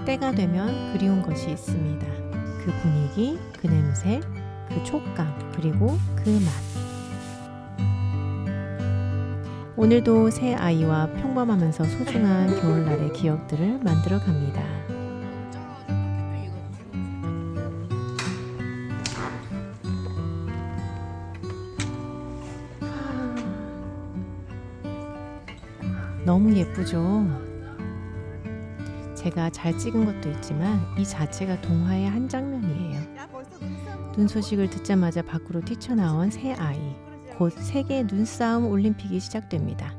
때가 되면 그리운 것이 있습니다. 그 분위기, 그 냄새, 그 촉감, 그리고 그 맛. 오늘도 새 아이와 평범하면서 소중한 겨울날의 기억들을 만들어 갑니다. 너무 예쁘죠? 제가 잘 찍은 것도 있지만 이 자체가 동화의 한 장면이에요. 눈 소식을 듣자마자 밖으로 뛰쳐나온 새 아이. 곧 세계 눈싸움 올림픽이 시작됩니다.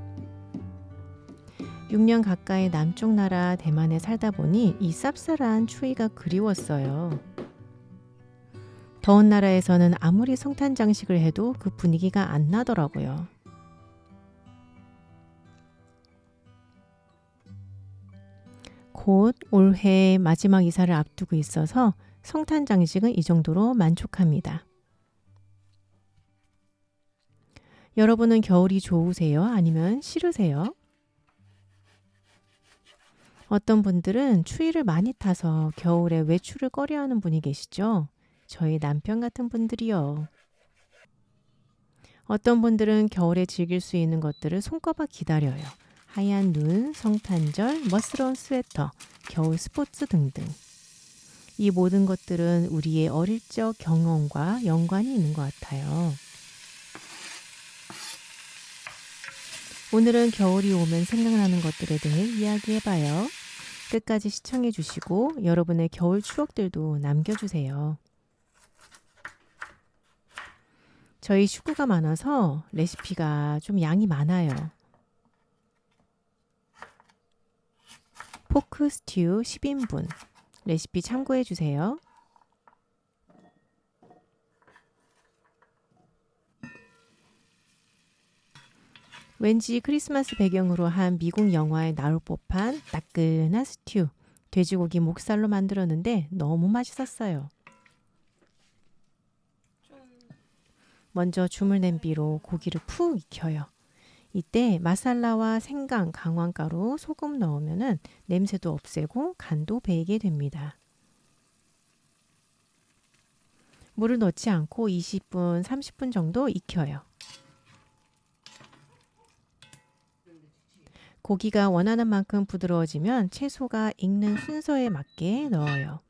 6년 가까이 남쪽 나라 대만에 살다 보니 이 쌉쌀한 추위가 그리웠어요. 더운 나라에서는 아무리 성탄 장식을 해도 그 분위기가 안 나더라고요. 곧 올해 마지막 이사를 앞두고 있어서 성탄 장식은 이 정도로 만족합니다. 여러분은 겨울이 좋으세요? 아니면 싫으세요? 어떤 분들은 추위를 많이 타서 겨울에 외출을 꺼려하는 분이 계시죠? 저희 남편 같은 분들이요. 어떤 분들은 겨울에 즐길 수 있는 것들을 손꼽아 기다려요. 하얀 눈, 성탄절, 멋스러운 스웨터, 겨울 스포츠 등등. 이 모든 것들은 우리의 어릴 적 경험과 연관이 있는 것 같아요. 오늘은 겨울이 오면 생각나는 것들에 대해 이야기해봐요. 끝까지 시청해주시고 여러분의 겨울 추억들도 남겨주세요. 저희 식구가 많아서 레시피가 좀 양이 많아요. 포크 스튜 10인분 레시피 참고해주세요. 왠지 크리스마스 배경으로 한 미국 영화에 나올 법한 따끈한 스튜, 돼지고기 목살로 만들었는데 너무 맛있었어요. 먼저 주물 냄비로 고기를 푹 익혀요. 이때 마살라와 생강, 강황가루, 소금 넣으면 냄새도 없애고 간도 배이게 됩니다. 물을 넣지 않고 20분, 30분 정도 익혀요. 고기가 원하는 만큼 부드러워지면 채소가 익는 순서에 맞게 넣어요.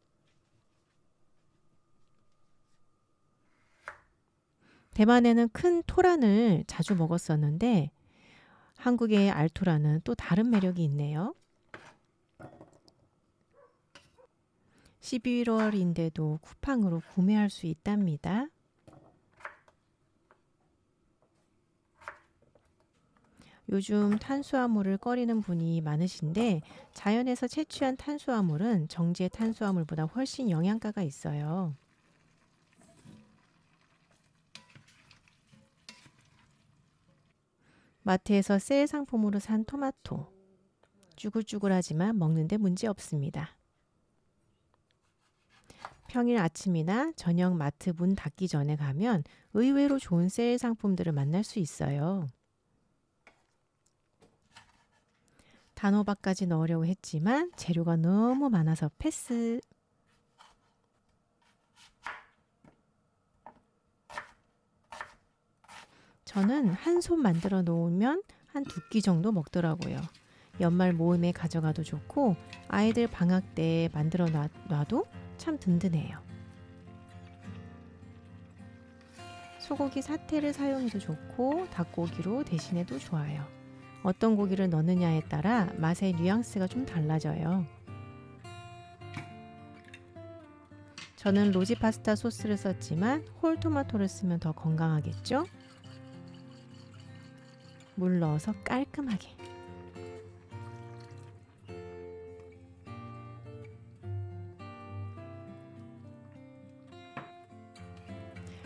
대만에는 큰 토란을 자주 먹었었는데 한국의 알토란은 또 다른 매력이 있네요. 11월인데도 쿠팡으로 구매할 수 있답니다. 요즘 탄수화물을 꺼리는 분이 많으신데 자연에서 채취한 탄수화물은 정제 탄수화물보다 훨씬 영양가가 있어요. 마트에서 세일 상품으로 산 토마토. 쭈글쭈글하지만 먹는데 문제 없습니다. 평일 아침이나 저녁 마트 문 닫기 전에 가면 의외로 좋은 세일 상품들을 만날 수 있어요. 단호박까지 넣으려고 했지만 재료가 너무 많아서 패스. 저는 한 손 만들어 놓으면 한 2끼 정도 먹더라고요. 연말 모임에 가져가도 좋고 아이들 방학 때 만들어 놔도 참 든든해요. 소고기 사태를 사용해도 좋고 닭고기로 대신해도 좋아요. 어떤 고기를 넣느냐에 따라 맛의 뉘앙스가 좀 달라져요. 저는 로지 파스타 소스를 썼지만 홀 토마토를 쓰면 더 건강하겠죠? 물 넣어서 깔끔하게.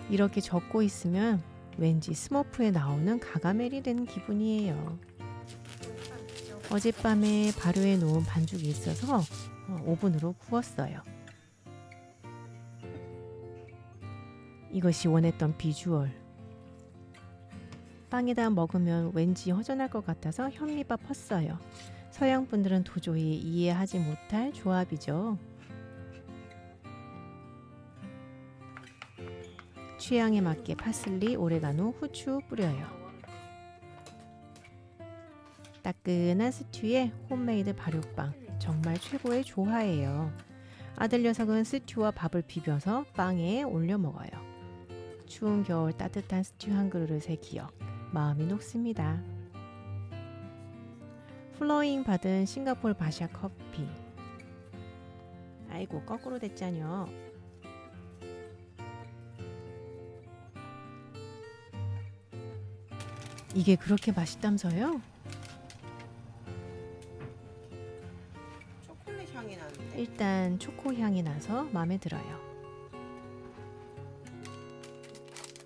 이렇게 적고 있으면 왠지 스머프에 나오는 가가멜이 된 기분이에요. 어젯밤에 발효해 놓은 반죽이 있어서 오븐으로 구웠어요. 이것이 원했던 비주얼. 빵에다 먹으면 왠지 허전할 것 같아서 현미밥 펐어요. 서양 분들은 도저히 이해하지 못할 조합이죠. 취향에 맞게 파슬리, 오레가노, 후추 뿌려요. 따끈한 스튜에 홈메이드 발효빵, 정말 최고의 조화예요. 아들 녀석은 스튜와 밥을 비벼서 빵에 올려 먹어요. 추운 겨울 따뜻한 스튜 한 그릇의 기억, 마음이 녹습니다. 플로잉 받은 싱가포르 바샤 커피. 아이고, 거꾸로 됐잖요. 이게 그렇게 맛있다면서요? 초콜릿 향이 나는데. 일단 초코 향이 나서 마음에 들어요.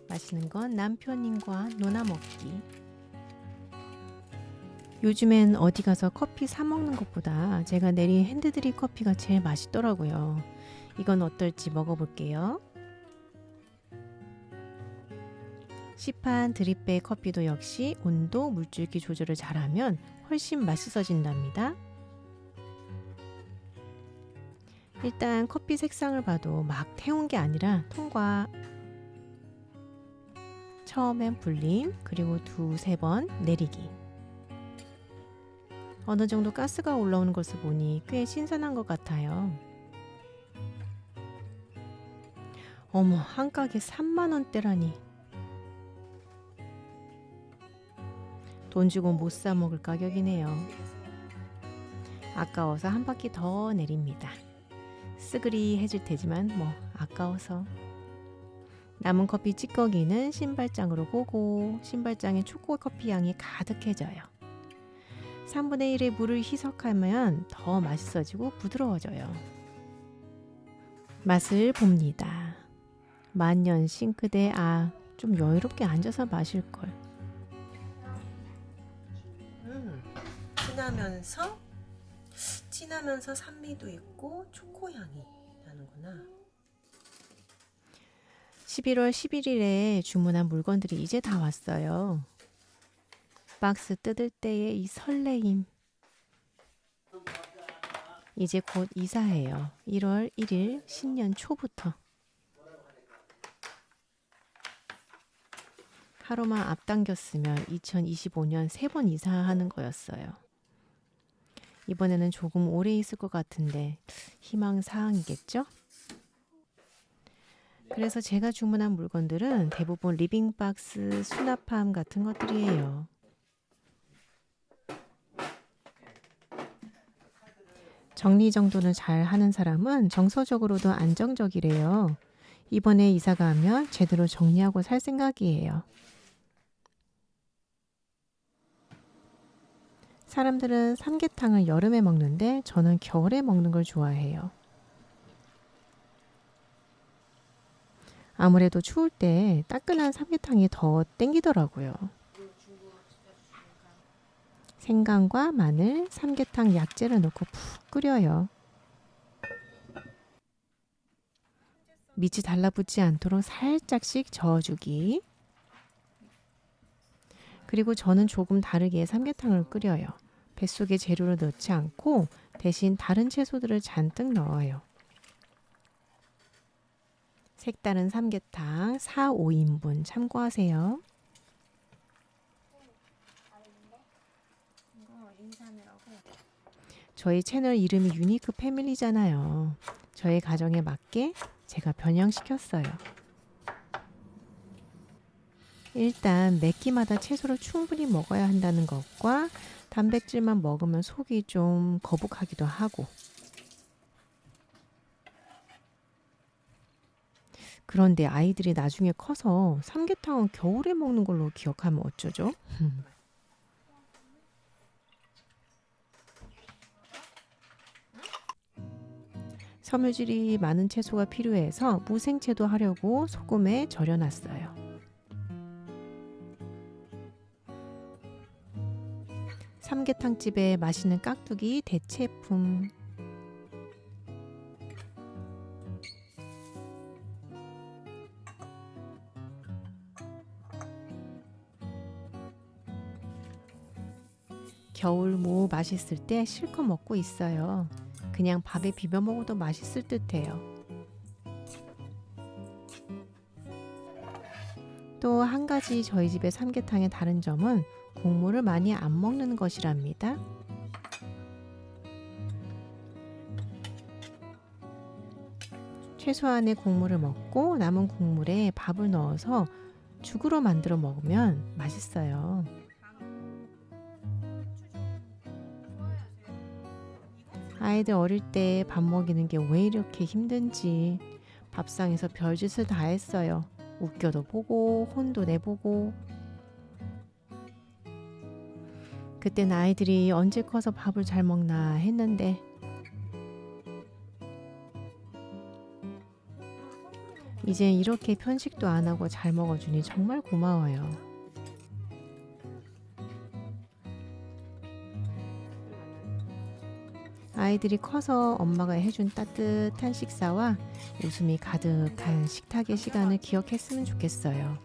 맛있는 건 남편님과 노나 먹기. 요즘엔 어디 가서 커피 사 먹는 것보다 제가 내린 핸드드립 커피가 제일 맛있더라고요. 이건 어떨지 먹어볼게요. 시판 드립백 커피도 역시 온도, 물줄기 조절을 잘하면 훨씬 맛있어진답니다. 일단 커피 색상을 봐도 막 태운 게 아니라 통과. 처음엔 불림, 그리고 두세 번 내리기. 어느 정도 가스가 올라오는 것을 보니 꽤 신선한 것 같아요. 어머, 한 가게 3만 원대라니. 돈 주고 못 사 먹을 가격이네요. 아까워서 한 바퀴 더 내립니다. 쓰그리해질 테지만 뭐 아까워서. 남은 커피 찌꺼기는 신발장으로 보고 신발장에 초코 커피 향이 가득해져요. 3분의 1의 물을 희석하면 더 맛있어지고 부드러워져요. 맛을 봅니다. 만년 싱크대, 좀 여유롭게 앉아서 마실걸. 진하면서 산미도 있고 초코 향이 나는구나. 11월 11일에 주문한 물건들이 이제 다 왔어요. 박스 뜯을 때의 이 설레임. 이제 곧 이사해요. 1월 1일 신년 초부터. 하루만 앞당겼으면 2025년 3번 이사하는 거였어요. 이번에는 조금 오래 있을 것 같은데 희망사항이겠죠? 그래서 제가 주문한 물건들은 대부분 리빙박스, 수납함 같은 것들이에요. 정리정돈을 잘 하는 사람은 정서적으로도 안정적이래요. 이번에 이사가 하면 제대로 정리하고 살 생각이에요. 사람들은 삼계탕을 여름에 먹는데 저는 겨울에 먹는 걸 좋아해요. 아무래도 추울 때 따끈한 삼계탕이 더 땡기더라고요. 생강과 마늘, 삼계탕 약재를 넣고 푹 끓여요. 밑이 달라붙지 않도록 살짝씩 저어주기. 그리고 저는 조금 다르게 삼계탕을 끓여요. 뱃속에 재료를 넣지 않고 대신 다른 채소들을 잔뜩 넣어요. 색다른 삼계탕 4, 5인분 참고하세요. 저희 채널 이름이 유니크 패밀리잖아요. 저희 가정에 맞게 제가 변형시켰어요. 일단 매 끼마다 채소를 충분히 먹어야 한다는 것과 단백질만 먹으면 속이 좀 거북하기도 하고. 그런데 아이들이 나중에 커서 삼계탕은 겨울에 먹는 걸로 기억하면 어쩌죠? 섬유질이 많은 채소가 필요해서 무생채도 하려고 소금에 절여놨어요. 삼계탕집에 맛있는 깍두기 대체품. 겨울 무 맛있을 때 실컷 먹고 있어요. 그냥 밥에 비벼 먹어도 맛있을 듯해요. 또 한 가지 저희 집의 삼계탕의 다른 점은 국물을 많이 안 먹는 것이랍니다. 최소한의 국물을 먹고 남은 국물에 밥을 넣어서 죽으로 만들어 먹으면 맛있어요. 아이들 어릴 때 밥 먹이는 게 왜 이렇게 힘든지 밥상에서 별짓을 다 했어요. 웃겨도 보고 혼도 내보고. 그땐 아이들이 언제 커서 밥을 잘 먹나 했는데 이젠 이렇게 편식도 안 하고 잘 먹어주니 정말 고마워요. 아이들이 커서 엄마가 해준 따뜻한 식사와 웃음이 가득한 식탁의 시간을 기억했으면 좋겠어요.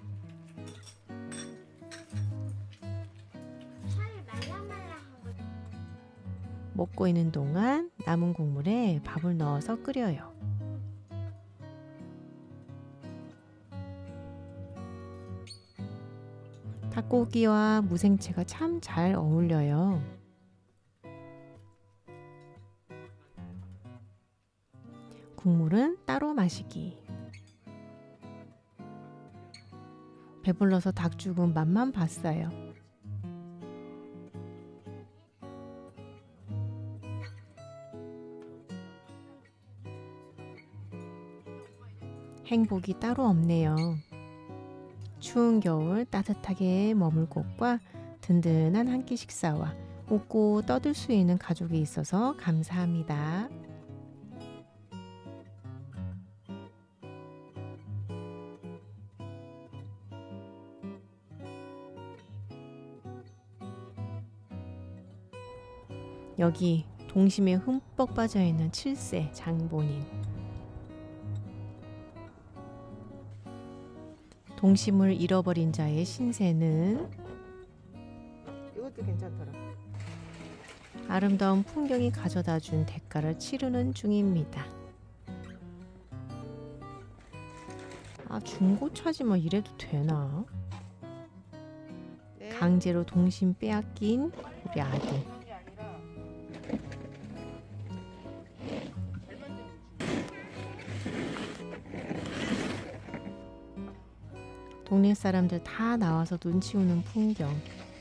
먹고 있는 동안 남은 국물에 밥을 넣어서 끓여요. 닭고기와 무생채가 참 잘 어울려요. 국물은 따로 마시기. 배불러서 닭 죽은 맛만 봤어요. 행복이 따로 없네요. 추운 겨울 따뜻하게 머물 곳과 든든한 한 끼 식사와 웃고 떠들 수 있는 가족이 있어서 감사합니다. 여기 동심에 흠뻑 빠져있는 7세 장본인. 동심을 잃어버린 자의 신세는 이것도 괜찮더라. 아름다운 풍경이 가져다 준 대가를 치르는 중입니다. 아, 중고차지 뭐 이래도 되나? 네. 강제로 동심 빼앗긴 우리 아들. 동네 사람들 다 나와서 눈치 보는 풍경.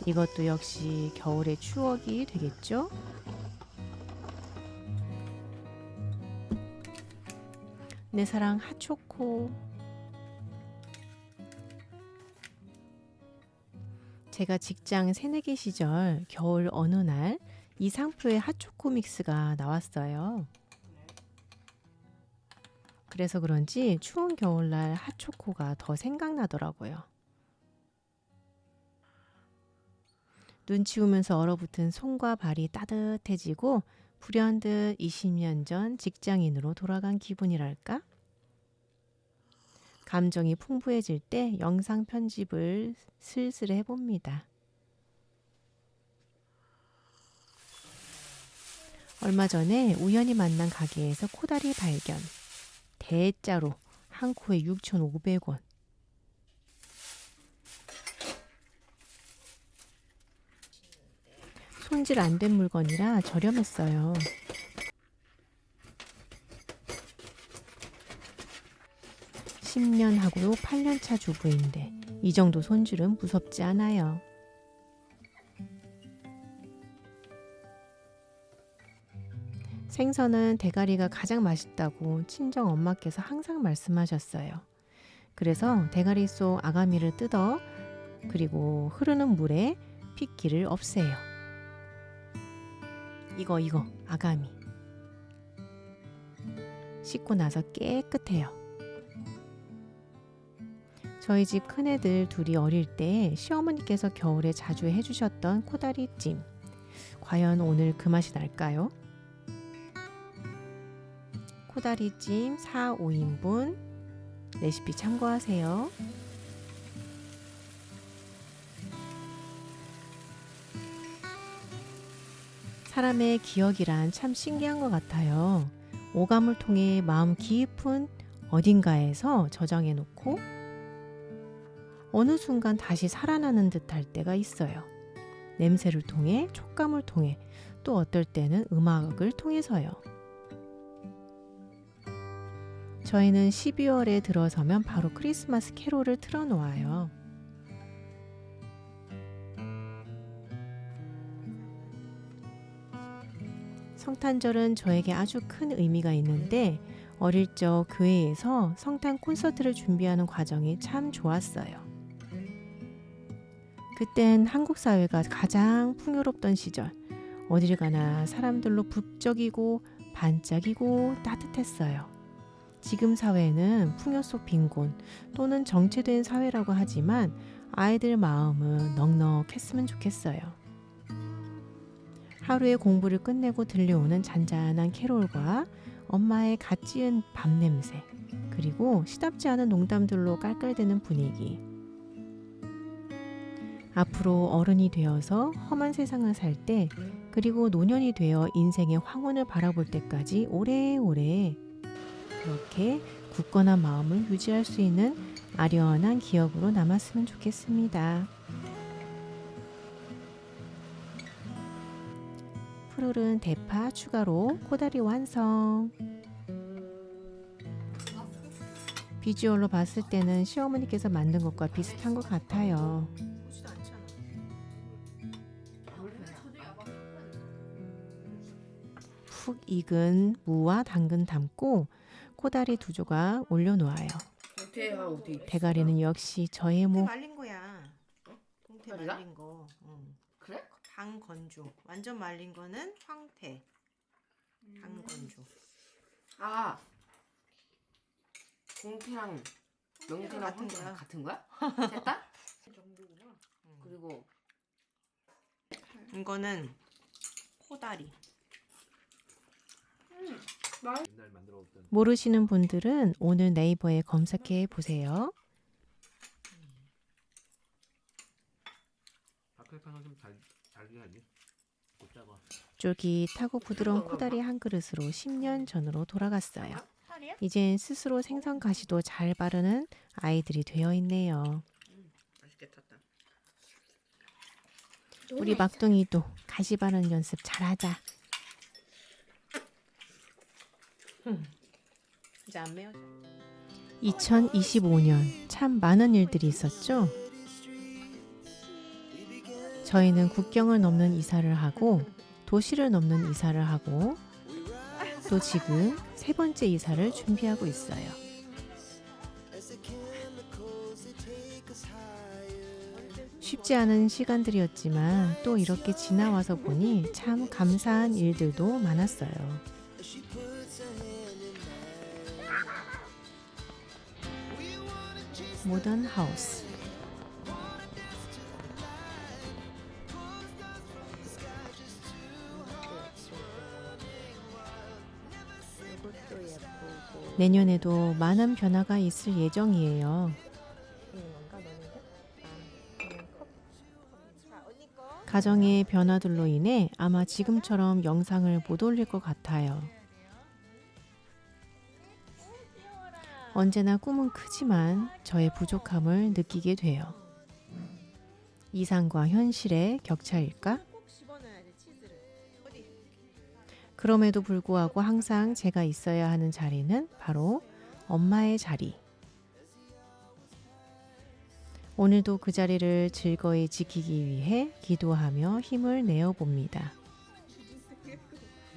이것도 역시 겨울의 추억이 되겠죠? 내 사랑 핫초코. 제가 직장 새내기 시절 겨울 어느 날 이상표의 핫초코 믹스가 나왔어요. 그래서 그런지 추운 겨울날 핫초코가 더 생각나더라고요. 눈 치우면서 얼어붙은 손과 발이 따뜻해지고 불현듯 20년 전 직장인으로 돌아간 기분이랄까? 감정이 풍부해질 때 영상 편집을 슬슬 해봅니다. 얼마 전에 우연히 만난 가게에서 코다리 발견. 대짜로 한 코에 6,500원. 손질 안 된 물건이라 저렴했어요. (10년) 하고도 (8년) 차 주부인데 이 정도 손질은 무섭지 않아요. 생선은 대가리가 가장 맛있다고 친정 엄마께서 항상 말씀하셨어요. 그래서 대가리 속 아가미를 뜯어 그리고 흐르는 물에 핏기를 없애요. 이거 아가미. 씻고 나서 깨끗해요. 저희 집 큰애들 둘이 어릴 때 시어머니께서 겨울에 자주 해주셨던 코다리찜. 과연 오늘 그 맛이 날까요? 코다리찜 4, 5인분 레시피 참고하세요. 사람의 기억이란 참 신기한 것 같아요. 오감을 통해 마음 깊은 어딘가에서 저장해 놓고 어느 순간 다시 살아나는 듯할 때가 있어요. 냄새를 통해, 촉감을 통해, 또 어떨 때는 음악을 통해서요. 저희는 12월에 들어서면 바로 크리스마스 캐롤을 틀어놓아요. 성탄절은 저에게 아주 큰 의미가 있는데 어릴 적 교회에서 성탄 콘서트를 준비하는 과정이 참 좋았어요. 그땐 한국 사회가 가장 풍요롭던 시절, 어딜 가나 사람들로 북적이고 반짝이고 따뜻했어요. 지금 사회는 풍요 속 빈곤 또는 정체된 사회라고 하지만 아이들 마음은 넉넉했으면 좋겠어요. 하루의 공부를 끝내고 들려오는 잔잔한 캐롤과 엄마의 갓 지은 밥 냄새, 그리고 시답지 않은 농담들로 깔깔대는 분위기. 앞으로 어른이 되어서 험한 세상을 살 때, 그리고 노년이 되어 인생의 황혼을 바라볼 때까지 오래오래 그렇게 굳건한 마음을 유지할 수 있는 아련한 기억으로 남았으면 좋겠습니다. 푸르른 대파 추가로 코다리 완성. 비주얼로 봤을 때는 시어머니께서 만든 것과 비슷한 것 같아요. 보지도 않잖아. 푹 익은 무와 당근 담고 코다리 2조각 올려놓아요. 대가리는 역시 저의 동태 목. 말린 거야. 동태 코다리가? 말린 거. 응. 그래? 당건조. 완전 말린 거는 황태. 당건조. 아, 동태랑 명태랑 같은 황태랑 거야. 같은 거야? 됐다? 그리고 이거는 코다리. 옛날 만들어 먹던 모르시는 분들은 오늘 네이버에 검색해 보세요. 박hal판은 좀잘 해야지. 못 잡아. 쫄깃하고 부드러운 코다리 한 그릇으로 10년 전으로 돌아갔어요. 이젠 스스로 생선 가시도 잘 바르는 아이들이 되어 있네요. 맛있게 탔다. 우리 막둥이도 가시 바르는 연습 잘하자. 이제 안 매워져. 2025년 참 많은 일들이 있었죠. 저희는 국경을 넘는 이사를 하고 도시를 넘는 이사를 하고 또 지금 3번째 이사를 준비하고 있어요. 쉽지 않은 시간들이었지만 또 이렇게 지나와서 보니 참 감사한 일들도 많았어요. 모던 하우스. 이것도 예쁘고. 내년에도 많은 변화가 있을 예정이에요. 있는 건가 너네들? 그냥 컵. 자, 언니 거. 가정의 변화들로 인해 아마 지금처럼 영상을 못 올릴 것 같아요. 언제나 꿈은 크지만 저의 부족함을 느끼게 돼요. 이상과 현실의 격차일까? 꼭 집어넣어야 돼, 치즈를. 어디? 그럼에도 불구하고 항상 제가 있어야 하는 자리는 바로 엄마의 자리. 오늘도 그 자리를 즐거이 지키기 위해 기도하며 힘을 내어 봅니다.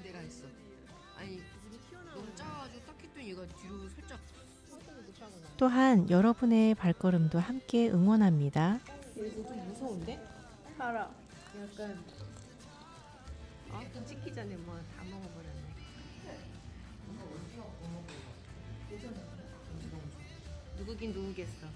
내가 했어. 아니 너무 작아가지고 딱 했더니 얘가 뒤로 살짝. 또한 여러분의 발걸음도 함께 응원합니다. 이거 좀 무서운데? 알아. 약간 찍기 전에 뭐 다 먹어버렸네. 누구긴 누구겠어.